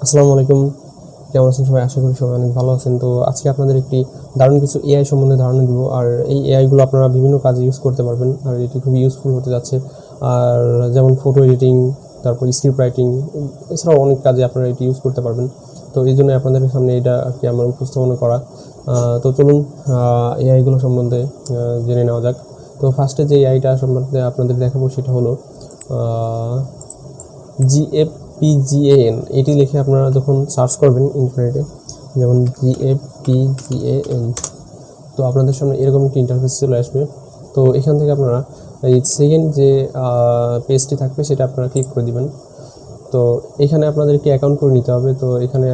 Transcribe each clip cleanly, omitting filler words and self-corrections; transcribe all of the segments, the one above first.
আসসালামু আলাইকুম, কেমন আছেন সবাই? আশা করি সবাই অনেক ভালো আছেন। তো আজকে আপনাদের একটি দারুণ কিছু এআই সম্বন্ধে ধারণা দিব। আর এই এআইগুলো আপনারা বিভিন্ন কাজে ইউজ করতে পারবেন, আর এটি খুবই ইউজফুল হতে যাচ্ছে। আর যেমন ফটো এডিটিং, তারপর স্ক্রিপ্ট রাইটিং, এছাড়াও অনেক কাজে আপনারা এটি ইউজ করতে পারবেন। তো এই জন্য আপনাদের সামনে এটা আর কি আমার উপস্থাপনা করা। তো চলুন এআইগুলো সম্বন্ধে জেনে নেওয়া যাক। তো ফার্স্টে যে এআইটা সম্বন্ধে আপনাদের দেখাবো সেটা হলো GFPGAN। এটি লিখে আপনারা যখন সার্চ করবেন ইন্টারনেটে, যেমন GFPGAN, তো আপনাদের সামনে এরকম একটি ইন্টারফেস চলে আসবে। তো এখান থেকে আপনারা এই সেকেন্ড যে পেজটি থাকবে সেটা আপনারা ক্লিক করে দিবেন। তো এখানে আপনাদের একটি অ্যাকাউন্ট করে নিতে হবে। তো এখানে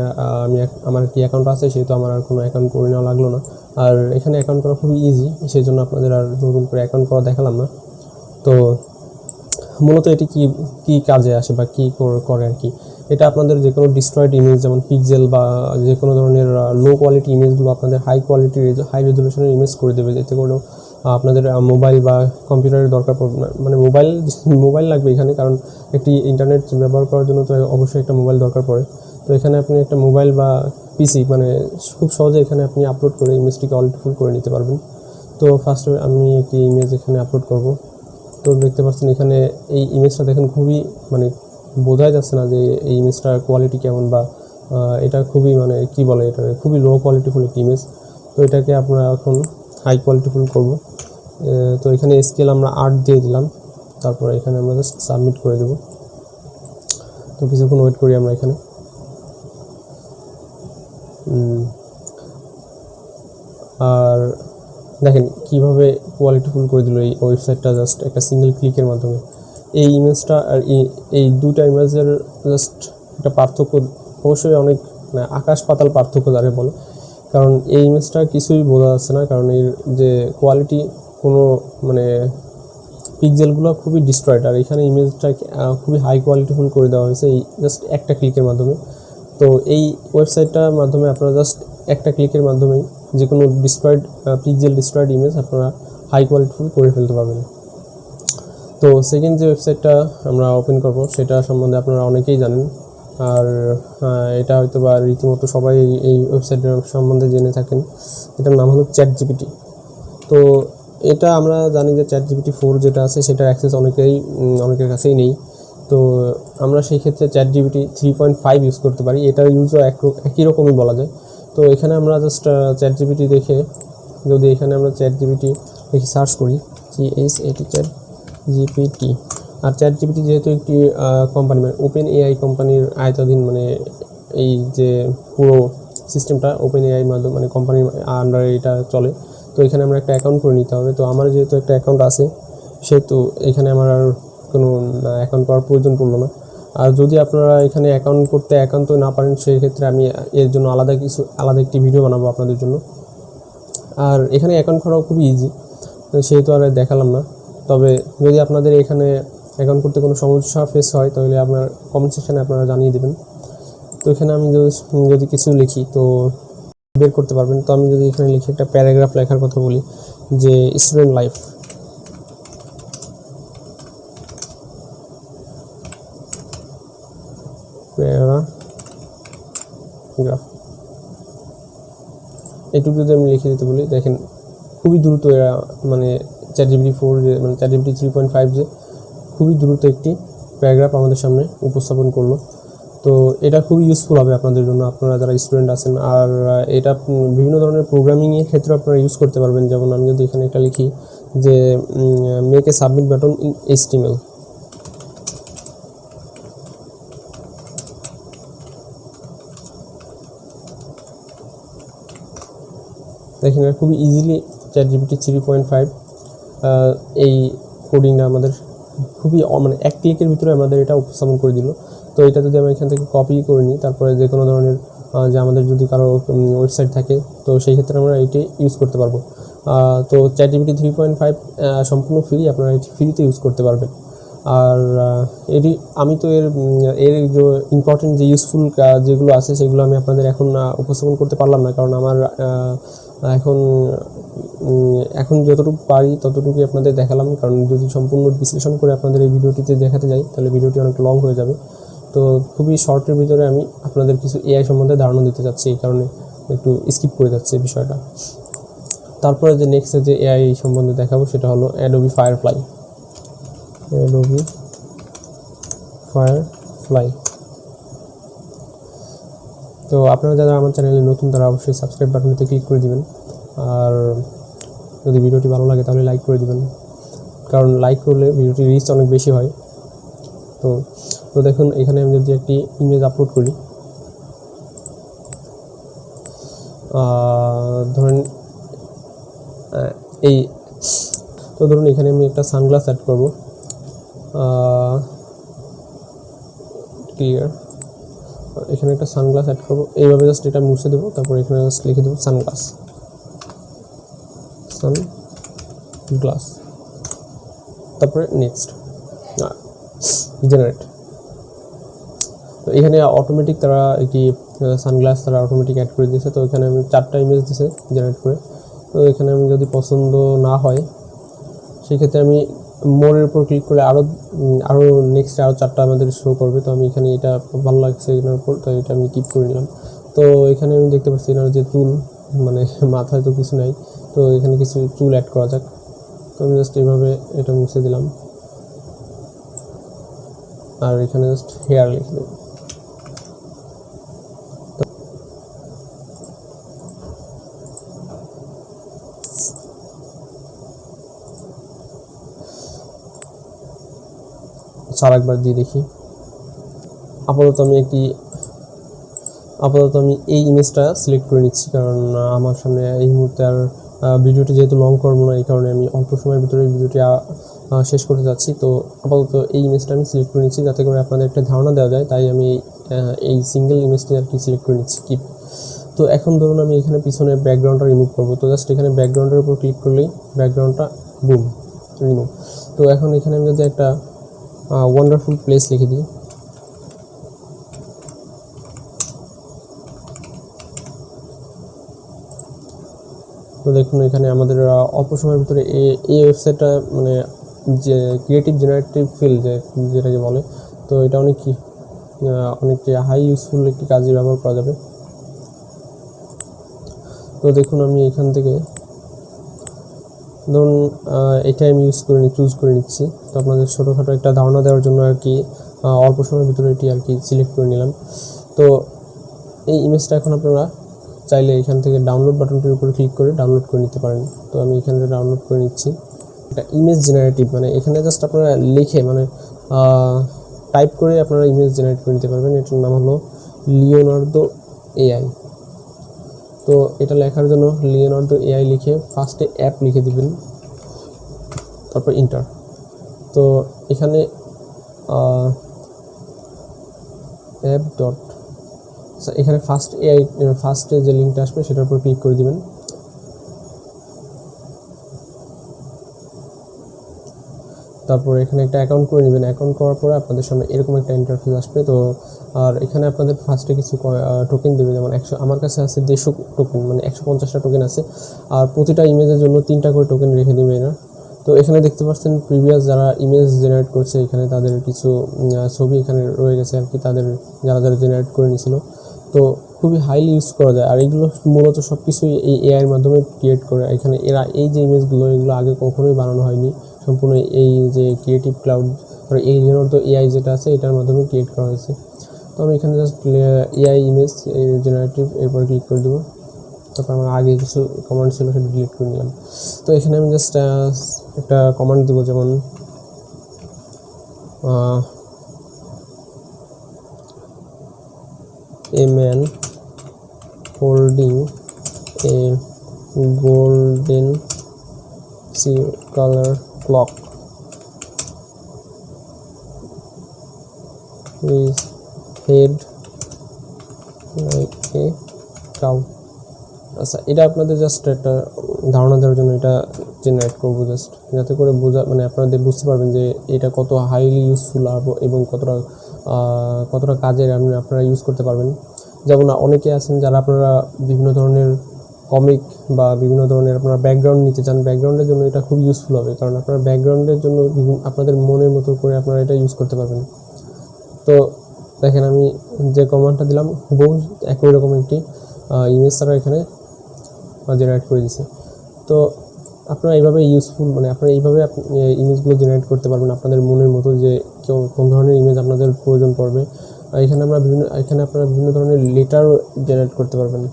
আমার একটি অ্যাকাউন্ট আছে, সেহেতু আমার আর কোনো অ্যাকাউন্ট করে নেওয়া লাগলো না। আর এখানে অ্যাকাউন্ট করা খুবই ইজি, সেই জন্য আপনাদের আর নতুন করে অ্যাকাউন্ট করা দেখালাম না। তো মূলত এটি কি কাজে আসে বা কী করে আর কি, এটা আপনাদের যে কোনো ডিস্ট্রয়েড ইমেজ, যেমন পিক্সেল বা যে কোনো ধরনের লো কোয়ালিটি ইমেজগুলো আপনাদের হাই রেজলিউশনের ইমেজ করে দেবে। এতে কোনো আপনাদের মোবাইল বা কম্পিউটারের দরকার পড়বে না। মানে মোবাইল লাগবে এখানে, কারণ একটি ইন্টারনেট ব্যবহার করার জন্য তো অবশ্যই একটা মোবাইল দরকার পড়ে। তো এখানে আপনি একটা মোবাইল বা পিসি, মানে খুব সহজে এখানে আপনি আপলোড করে ইমেজটিকে কোয়ালিটিফুল করে নিতে পারবেন। তো ফার্স্টে আমি একটি ইমেজ এখানে আপলোড করব। তো দেখতে পাচ্ছেন এখানে এই ইমেজটা দেখেন, খুবই মানে বোঝাই যাচ্ছে না যে এই ইমেজটার কোয়ালিটি কেমন, বা এটা খুবই মানে কি বলে, এটা খুবই লো কোয়ালিটিফুল একটি ইমেজ। তো এটাকে আমরা এখন হাই কোয়ালিটিফুল করব। তো এখানে স্কেল আমরা 8 দিয়ে দিলাম, তারপরে এখানে আমরা জাস্ট সাবমিট করে দেব। তো কিছুক্ষণ ওয়েট করি আমরা এখানে। আর দেখেন কীভাবে কোয়ালিটিফুল করে দিল এই ওয়েবসাইটটা, জাস্ট একটা সিঙ্গেল ক্লিকের মাধ্যমে। এই ইমেজটা আর এই দুইটা ইমেজের জাস্ট একটা পার্থক্য অবশ্যই অনেক, মানে আকাশ পাতাল পার্থক্য যারে বলে। কারণ এই ইমেজটা কিছুই বোঝা যাচ্ছে না, কারণ এর যে কোয়ালিটি, কোনো মানে পিক্সেলগুলো খুবই ডিস্ট্রয়েড। আর এখানে ইমেজটা খুবই হাই কোয়ালিটিফুল করে দেওয়া হয়েছে এই জাস্ট একটা ক্লিকের মাধ্যমে। তো এই ওয়েবসাইটটার মাধ্যমে আপনারা জাস্ট একটা ক্লিকের মাধ্যমেই যে কোনো ডিস্ট্রয়েড ইমেজ আপনারা হাই কোয়ালিটিফুল করে ফেলতে পারবেন। তো সেকেন্ড যে ওয়েবসাইটটা আমরা ওপেন করব সেটা সম্বন্ধে আপনারা অনেকেই জানেন, আর এটা হয়তো বা রীতিমতো সবাই এই ওয়েবসাইটের সম্বন্ধে জেনে থাকেন। এটার নাম হলো ChatGPT। তো এটা আমরা জানি যে ChatGPT 4 যেটা আছে সেটার অ্যাক্সেস অনেকের কাছেই নেই। তো আমরা সেই ক্ষেত্রে ChatGPT 3.5 ইউজ করতে পারি। এটার ইউজও একই রকমই বলা যায়। তো এখানে আমরা জাস্ট ChatGPT দেখে, যদি এখানে আমরা ChatGPT দেখি সার্চ করি, ChatGPT। আর ChatGPT যেহেতু একটি কোম্পানি, মানে ওপেন এআই কোম্পানির আয়ত্তাধীন, মানে এই যে পুরো সিস্টেমটা ওপেন এআইয়ের মাধ্যমে, মানে কোম্পানির আন্ডারে এটা চলে। তো এখানে আমরা একটা অ্যাকাউন্ট করে নিতে হবে। তো আমার যেহেতু একটা অ্যাকাউন্ট আছে, সেহেতু এখানে আমার আর কোনো অ্যাকাউন্ট করার প্রয়োজন পড়লো না। আর যদি আপনারা এখানে অ্যাকাউন্ট করতে একান্ত না পারেন, সেই ক্ষেত্রে আমি এর জন্য আলাদা একটি ভিডিও বানাবো আপনাদের জন্য। আর এখানে অ্যাকাউন্ট করাও খুবই ইজি, সেহেতু আর দেখালাম না। তবে যদি আপনাদের এখানে অ্যাকাউন্ট করতে কোনো সমস্যা ফেস হয়, তাহলে আপনার কমেন্ট সেকশানে আপনারা জানিয়ে দেবেন। তো এখানে আমি যদি কিছু লিখি তো বের করতে পারবেন। তো আমি যদি এখানে লিখি, একটা প্যারাগ্রাফ লেখার কথা বলি, যে স্টুডেন্ট লাইফ, প্যারাগ্রাফ, এইটুকু যদি আমি লিখে দিতে বলি, দেখেন খুবই দ্রুত এরা, মানে ChatGPT 4 যে, মানে ChatGPT 3.5 যে খুবই দ্রুত একটি প্যারাগ্রাফ আমাদের সামনে উপস্থাপন করলো। তো এটা খুবই ইউজফুল হবে আপনাদের জন্য, আপনারা যারা স্টুডেন্ট আছেন। আর এটা বিভিন্ন ধরনের প্রোগ্রামিংয়ের ক্ষেত্রে আপনারা ইউজ করতে পারবেন। যেমন আমি যদি এখানে একটা লিখি যে make a submit button in HTML, দেখেন খুবই ইজিলি ChatGPT 3.5 এই কোডিংটা আমাদের খুবই, মানে এক ক্লিকের ভিতরে আমাদের এটা উপস্থাপন করে দিল। তো এটা যদি আমরা এখান থেকে কপি করে নিই, তারপরে যে কোনো ধরনের যে আমাদের যদি কারো ওয়েবসাইট থাকে, তো সেই ক্ষেত্রে আমরা এটি ইউজ করতে পারবো। তো ChatGPT 3.5 সম্পূর্ণ ফ্রি, আপনারা এটি ফ্রিতে ইউজ করতে পারবেন। আর এটি আমি তো এর যে ইম্পর্টেন্ট যে ইউজফুল যেগুলো আছে সেগুলো আমি আপনাদের এখন উপস্থাপন করতে পারলাম না, কারণ আমার এখন যতটুকু পারি ততটুকুই আপনাদের দেখালাম। কারণ যদি সম্পূর্ণ বিশ্লেষণ করে আপনাদের এই ভিডিওটিতে দেখাতে যাই, তাহলে ভিডিওটি অনেক লং হয়ে যাবে। তো খুবই শর্টের ভিতরে আমি আপনাদের কিছু এআই সম্বন্ধে ধারণা দিতে চাচ্ছি, এই কারণে একটু স্কিপ করে যাচ্ছে বিষয়টা। তারপরে যে নেক্সট যে এআই সম্বন্ধে দেখাবো সেটা হলো অ্যাডোবি ফায়ারফ্লাই। তো আপনারা যারা আমার চ্যানেলে নতুন তারা অবশ্যই সাবস্ক্রাইব বাটনটিতে ক্লিক করে দিবেন, আর যদি ভিডিওটি ভালো লাগে তাহলে লাইক করে দিবেন, কারণ লাইক করলে ভিডিওটির রিচ অনেক বেশি হয়। তো দেখুন এখানে আমি যদি একটি ইমেজ আপলোড করি, ধরেন ধরুন এখানে আমি একটা সানগ্লাস অ্যাড করব, ক্লিয়ার। এখানে একটা সানগ্লাস অ্যাড করব, এইভাবে জাস্ট এটা মুছে দেবো, তারপর এখানে জাস্ট লিখে দেবো সানগ্লাস, তারপরে নেক্সট জেনারেট। তো এখানে অটোমেটিক তারা একটি সানগ্লাস তারা অটোমেটিক অ্যাড করে দিয়েছে। তো এখানে আমি 4টা ইমেজ দিয়েছে জেনারেট করে। তো এখানে আমি যদি পছন্দ না হয় সেক্ষেত্রে আমি মোরের উপর ক্লিক করে আরও নেক্সট আরও 4টা আমাদের শো করবে। তো আমি এখানে এটা ভালো লাগছে এটার উপর, তো এটা আমি কিপ করে নিলাম। তো এখানে আমি দেখতে পাচ্ছি এনার যে চুল, মানে মাথায় তো কিছু নাই, তো এখানে কিছু চুল অ্যাড করা যাক। তো আমি জাস্ট এইভাবে এটা মুছে দিলাম, আর এখানে জাস্ট হেয়ার লিখে দেব। আরেকবার দিয়ে দেখি। আপাতত আমি এই ইমেজটা সিলেক্ট করে নিচ্ছি, কারণ আমার সামনে এই মুহূর্তে আর ভিডিওটি যেহেতু লং করবো না, এই কারণে আমি অল্প সময়ের ভিতরে ভিডিওটি শেষ করতে যাচ্ছি। তো আপাতত এই ইমেজটা আমি সিলেক্ট করে নিচ্ছি, যাতে করে আপনাদের একটা ধারণা দেওয়া যায়, তাই আমি এই সিঙ্গেল ইমেজটি আর কি সিলেক্ট করে নিচ্ছি কিপ। তো এখন ধরুন আমি এখানে পিছনে ব্যাকগ্রাউন্ডটা রিমুভ করবো। তো জাস্ট এখানে ব্যাকগ্রাউন্ডের উপর ক্লিক করলেই ব্যাকগ্রাউন্ডটা বুম রিমুভ। তো এখন এখানে আমি যদি একটা ওয়ান্ডারফুল প্লেস লিখে দিই, তো দেখুন এখানে আমাদের অল্প সময়ের ভিতরে এই ওয়েবসাইটটা মানে যে ক্রিয়েটিভ জেনারেটিভ ফিল্ড যেটাকে বলে, তো এটা অনেক হাই ইউজফুল একটি কাজে ব্যবহার করা যাবে। তো দেখুন আমি এখান থেকে ধরুন এটা আমি চুজ করে নিচ্ছি। তো আপনাদের ছোটোখাটো একটা ধারণা দেওয়ার জন্য আর কি অল্প সময়ের ভিতরে এটি আর কি সিলেক্ট করে নিলাম। তো এই ইমেজটা এখন আপনারা চাইলে এখান থেকে ডাউনলোড বাটনটির উপরে ক্লিক করে ডাউনলোড করে নিতে পারেন। তো আমি এখানে ডাউনলোড করে নিচ্ছি। এটা ইমেজ জেনারেটিভ, মানে এখানে জাস্ট আপনারা লিখে মানে টাইপ করে আপনারা ইমেজ জেনারেট করে নিতে পারবেন। এটার নাম হলো লিওনার্দো এআই। তো এটা লেখার জন্য লিওনার্দো এআই লিখে ফার্স্টে অ্যাপ লিখে দিবেন, তারপর ইন্টার। তো এখানে অ্যাপ ডট, এখানে ফার্স্টে যে লিঙ্কটা আসবে সেটার উপর ক্লিক করে দিবেন। তারপর এখানে একটা অ্যাকাউন্ট করে নেবেন। অ্যাকাউন্ট করার পরে আপনাদের সামনে এরকম একটা ইন্টারফেস আসবে। তো আর এখানে আপনাদের ফার্স্টে কিছু টোকেন দেবে, যেমন আমার কাছে আছে 150 টোকেন, মানে 150টা টোকেন আছে, আর প্রতিটা ইমেজের জন্য 3টা করে টোকেন রেখে দেবে এরা। তো এখানে দেখতে পাচ্ছেন প্রিভিয়াস যারা ইমেজ জেনারেট করছে, এখানে তাদের কিছু ছবি এখানে রয়ে গেছে আর কি, তাদের যারা জেনারেট করে নিয়েছিল। তো খুবই হাইলি ইউজ করা যায়, আর এগুলো মূলত সব কিছুই এই এআইয়ের মাধ্যমে ক্রিয়েট করে। এখানে এরা এই যে ইমেজগুলো এগুলো আগে কখনোই বানানো হয়নি, সম্পূর্ণ এই যে ক্রিয়েটিভ ক্লাউড আর এই জেনারেটর এআই যেটা আছে এটার মাধ্যমে ক্রিয়েট করা হয়েছে। তো আমি এখানে জাস্ট এআই ইমেজ জেনারেটিভ এরপর ক্লিক করে দেবো। তারপর আমার আগে কিছু কমান্ড ছিল সেটা ডিলিট করে নিলাম। তো এখানে আমি জাস্ট একটা কমান্ড দেবো, যেমন a man holding a golden color clock his head like a cow। আচ্ছা, এটা আপনাদের জাস্ট একটা ধারণা দেওয়ার জন্য এটা জেনারেট করবো, জাস্ট যাতে করে মানে আপনাদের বুঝতে পারবেন যে এটা কত হাইলি ইউজফুল এবং কতটা কাজের আপনারা ইউজ করতে পারবেন। যেমন অনেকে আছেন যারা আপনারা বিভিন্ন ধরনের কমিক বা বিভিন্ন ধরনের আপনারা ব্যাকগ্রাউন্ড নিতে চান, ব্যাকগ্রাউন্ডের জন্য এটা খুব ইউজফুল হবে, কারণ আপনারা ব্যাকগ্রাউন্ডের জন্য আপনাদের মনের মতো করে আপনারা এটা ইউজ করতে পারবেন। তো দেখেন আমি যে কমান্ডটা দিলাম হুবহু একই রকম একটি ইমেজ তারা এখানে জেনারেট করে দিয়েছে। তো আপনারা এইভাবে ইউজফুল মানে আপনারা এইভাবে ইমেজগুলো জেনারেট করতে পারবেন আপনাদের মনের মতো, যে কোন ধরনের ইমেজ আপনাদের প্রয়োজন পড়বে। এখানে আপনারা বিভিন্ন ধরনের লেটারও জেনারেট করতে পারবেন।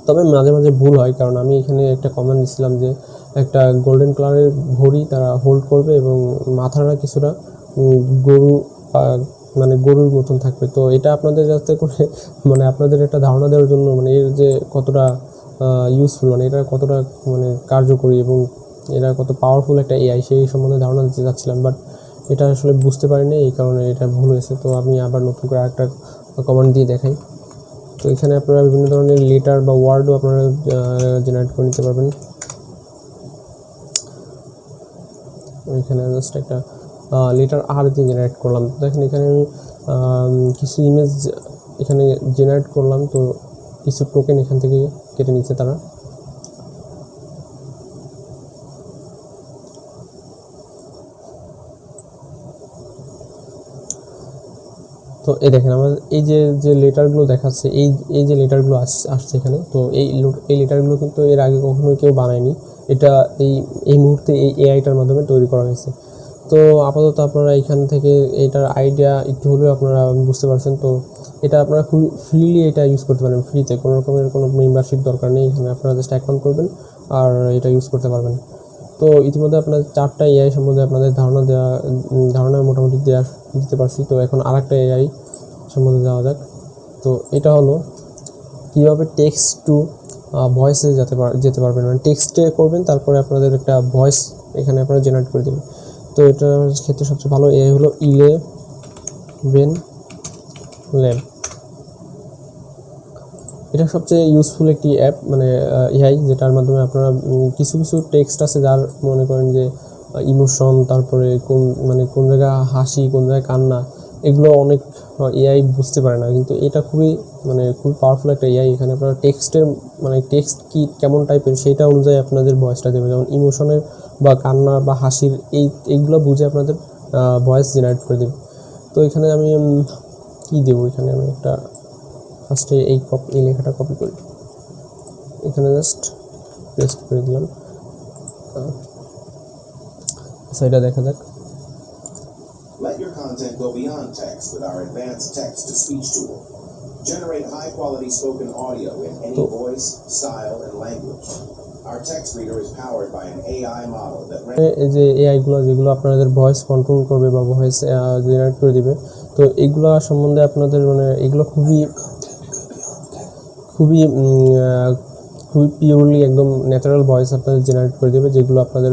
তবে মাঝে মাঝে ভুল হয়, কারণ আমি এখানে একটা কমান্ড দিচ্ছিলাম যে একটা গোল্ডেন কালারের ঘড়ি তারা হোল্ড করবে এবং মাথাটা কিছুটা গরু মানে গরুর মতন থাকবে। তো এটা আপনাদের যাতে করে মানে আপনাদের একটা ধারণা দেওয়ার জন্য, মানে এর যে কতটা ইউজফুল, মানে এটা কতটা মানে কার্যকরী এবং এরা কত পাওয়ারফুল একটা এআই, সেই সম্বন্ধে ধারণা দিতে চাচ্ছিলাম, বাট এটা আসলে বুঝতে পারিনি, এই কারণে এটা ভুল হয়েছে। তো আমি আবার নতুন করে আরেকটা কমান্ড দিয়ে দেখাই। তো এখানে আপনারা বিভিন্ন ধরনের লেটার বা ওয়ার্ডও আপনারা জেনারেট করে নিতে পারবেন। এখানে জাস্ট একটা লেটার আর দিয়ে জেনারেট করলাম। দেখেন এখানে আমি কিছু ইমেজ এখানে জেনারেট করলাম, তো কিছু টোকেন এখান থেকে কেটে নিচ্ছে তারা। তো এই দেখেন আমার এই যে লেটারগুলো দেখাচ্ছে, এই যে লেটারগুলো আসছে এখানে, তো এই লেটারগুলো কিন্তু এর আগে কখনোই কেউ বানায়নি। এটা এই মুহূর্তে এই এআইটার মাধ্যমে তৈরি করা হয়েছে। তো আপাতত আপনারা এখান থেকে এটার আইডিয়া একটু হলেও আপনারা বুঝতে পারছেন। তো এটা আপনারা খুবই ফ্রিলি এটা ইউজ করতে পারেন, ফ্রিতে, কোনো রকমের কোনো মেম্বারশিপ দরকার নেই। এখানে আপনারা জাস্ট অ্যাকাউন্ট করবেন আর এটা ইউজ করতে পারবেন। তো ইতিমধ্যে আপনাদের 4টা এআই সম্বন্ধে আপনাদের ধারণা মোটামুটি দিতে পারছি। তো এখন আরেকটা এআই সম্বন্ধে যাওয়া যাক। তো এটা হলো কীভাবে টেক্সট টু ভয়েসে যেতে পারবেন, মানে টেক্সটে করবেন, তারপরে আপনাদের একটা ভয়েস এখানে আপনারা জেনারেট করে দেবেন। তো এটার ক্ষেত্রে সবচেয়ে ভালো এআই হলো 11 ল্যাব। এটা সবচেয়ে ইউজফুল একটি অ্যাপ, মানে এআই, যেটার মাধ্যমে আপনারা কিছু টেক্সট আছে যার মনে করেন যে ইমোশন, তারপরে কোন জায়গায় হাসি, কোন জায়গায় কান্না, এগুলো অনেক এআই বুঝতে পারে না, কিন্তু এটা খুবই পাওয়ারফুল একটা এআই। এখানে আপনারা টেক্সটের টেক্সট কি কেমন টাইপের সেইটা অনুযায়ী আপনাদের ভয়েসটা দেবে, যেমন ইমোশনের বা কান্না বা হাসির এইগুলো বুঝে আপনাদের ভয়েস জেনারেট করে দেবে। তো এখানে আমি কি দেবো, এখানে আমি একটা ফার্স্টে এই লেখাটা কপি করি, এখানে জাস্ট পেস্ট করে দিলাম। সেটা দেখা যাক। Let your content go beyond text with our advanced text-to-speech tool. Generate high-quality spoken audio in any voice, style, and language. Our text reader is powered by an AI model that এই যে এআইগুলো যেগুলো আপনাদের voice control করবে বা voice generate করে দিবে, তো এগুলো সম্বন্ধে আপনাদের এগুলো খুবই পিওরলি একদম ন্যাচারাল ভয়েস আপনাদের জেনারেট করে দেবে, যেগুলো আপনাদের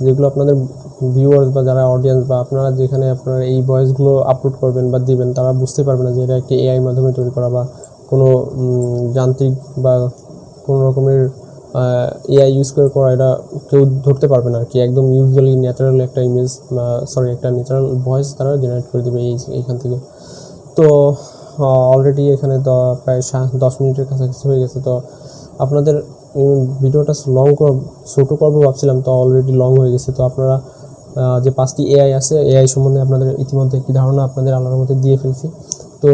যেগুলো আপনাদের ভিউয়ার্স বা যারা অডিয়েন্স বা আপনারা যেখানে আপনারা এই ভয়েসগুলো আপলোড করবেন বা দিবেন, তারা বুঝতে পারবে না যে এটা একটি এআই মাধ্যমে তৈরি করা বা কোনো যান্ত্রিক বা কোনো রকমের এআই ইউজ করে করা, এটা কেউ ধরতে পারবে না আর কি। একদম ইউজুয়ালি ন্যাচারাল একটা ইমেজ একটা ন্যাচারাল ভয়েস তারা জেনারেট করে দেবে এইখান থেকে। তো অলরেডি এখানে তো প্রায় 10 মিনিটের কাছাকাছি হয়ে গেছে। তো আপনাদের ভিডিওটা ছোটো করবো ভাবছিলাম, তো অলরেডি লং হয়ে গেছে। তো আপনারা যে 5টি এআই আছে, এআই সম্বন্ধে আপনাদের ইতিমধ্যে একটি ধারণা আপনাদের আল্লাহর মধ্যে দিয়ে ফেলছি। তো